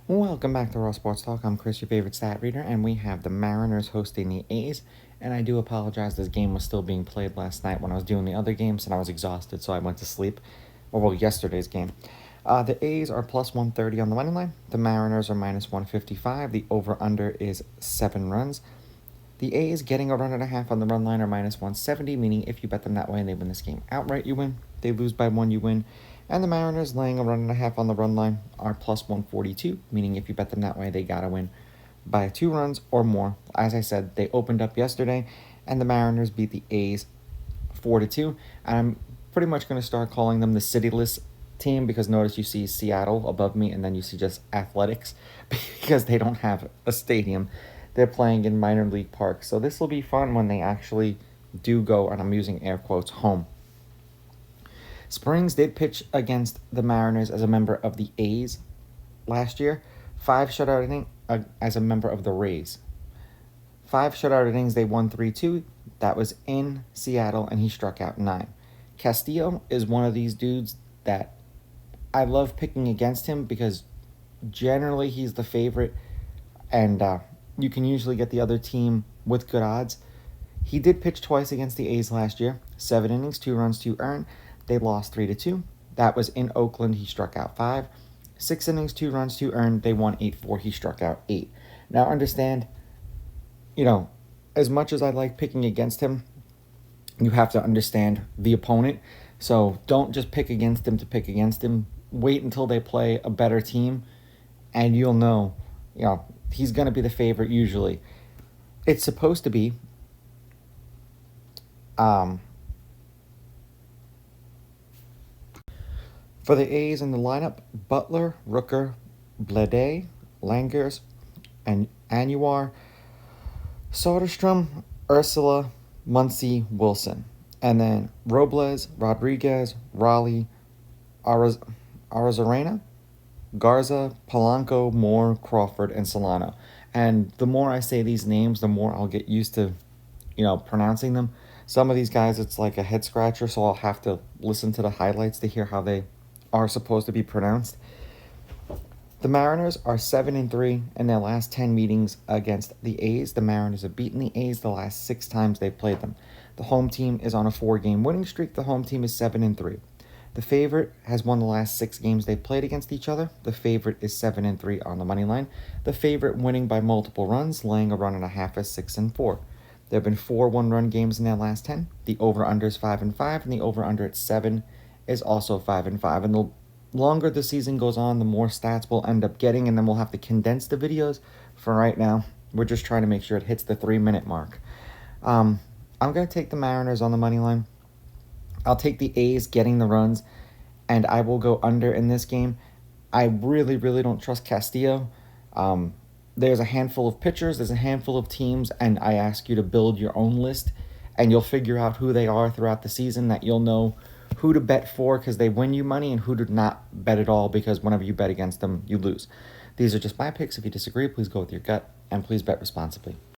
Welcome back to Raw Sports Talk. I'm Chris, your favorite stat reader, and we have the Mariners hosting the A's. And I do apologize, this game was still being played last night when I was doing the other games, and I was exhausted, so I went to sleep. Well, yesterday's game. The A's are plus 130 on the money line. The Mariners are minus 155. The over-under is 7 runs. The A's getting a run and a half on the run line are minus 170, meaning if you bet them that way and they win this game outright, you win. They lose by 1, you win. And the Mariners laying a run and a half on the run line are plus 142, meaning if you bet them that way, they gotta win by 2 runs or more. As I said, they opened up yesterday, and the Mariners beat the A's 4-2. And I'm pretty much going to start calling them the cityless team because notice you see Seattle above me, and then you see just Athletics because they don't have a stadium. They're playing in minor league parks. So this will be fun when they actually do go, and I'm using air quotes, home. Springs did pitch against the Mariners as a member of the A's last year. 5 shutout innings as a member of the Rays. 5 shutout innings, they won 3-2. That was in Seattle, and he struck out 9. Castillo is one of these dudes that I love picking against him because generally he's the favorite, and you can usually get the other team with good odds. He did pitch twice against the A's last year. 7 innings, 2 runs, 2 earned. They lost 3-2. That was in Oakland. He struck out 5. 6 innings, 2 runs, 2 earned. They won 8-4. He struck out 8. Now, understand, as much as I like picking against him, you have to understand the opponent. So don't just pick against him to pick against him. Wait until they play a better team, and you'll know, he's going to be the favorite usually. It's supposed to be for the A's in the lineup: Butler, Rooker, Blede, Langers, and Anwar, Soderstrom, Ursula, Muncy, Wilson. And then Robles, Rodriguez, Raleigh, Arizarena, Garza, Polanco, Moore, Crawford, and Solano. And the more I say these names, the more I'll get used to, pronouncing them. Some of these guys, it's like a head scratcher, so I'll have to listen to the highlights to hear how they are supposed to be pronounced. The Mariners are 7-3 in their last 10 meetings against the A's. The Mariners have beaten the A's the last 6 times they've played them. The home team is on a 4-game winning streak. The home team is 7-3. The favorite has won the last 6 games they've played against each other. The favorite is 7-3 on the money line. The favorite winning by multiple runs, laying a run and a half, is 6-4. There have been 4 one-run games in their last 10. The over-under is 5-5, and the over-under at 7 is also 5-5. And the longer the season goes on, the more stats we'll end up getting, and then we'll have to condense the videos. For right now, we're just trying to make sure it hits the 3-minute mark. I'm going to take the Mariners on the money line. I'll take the A's getting the runs, and I will go under in this game. I really, really don't trust Castillo. There's a handful of pitchers, there's a handful of teams, and I ask you to build your own list, and you'll figure out who they are throughout the season, that you'll know who to bet for because they win you money and who to not bet at all because whenever you bet against them, you lose. These are just my picks. If you disagree, please go with your gut, and please bet responsibly.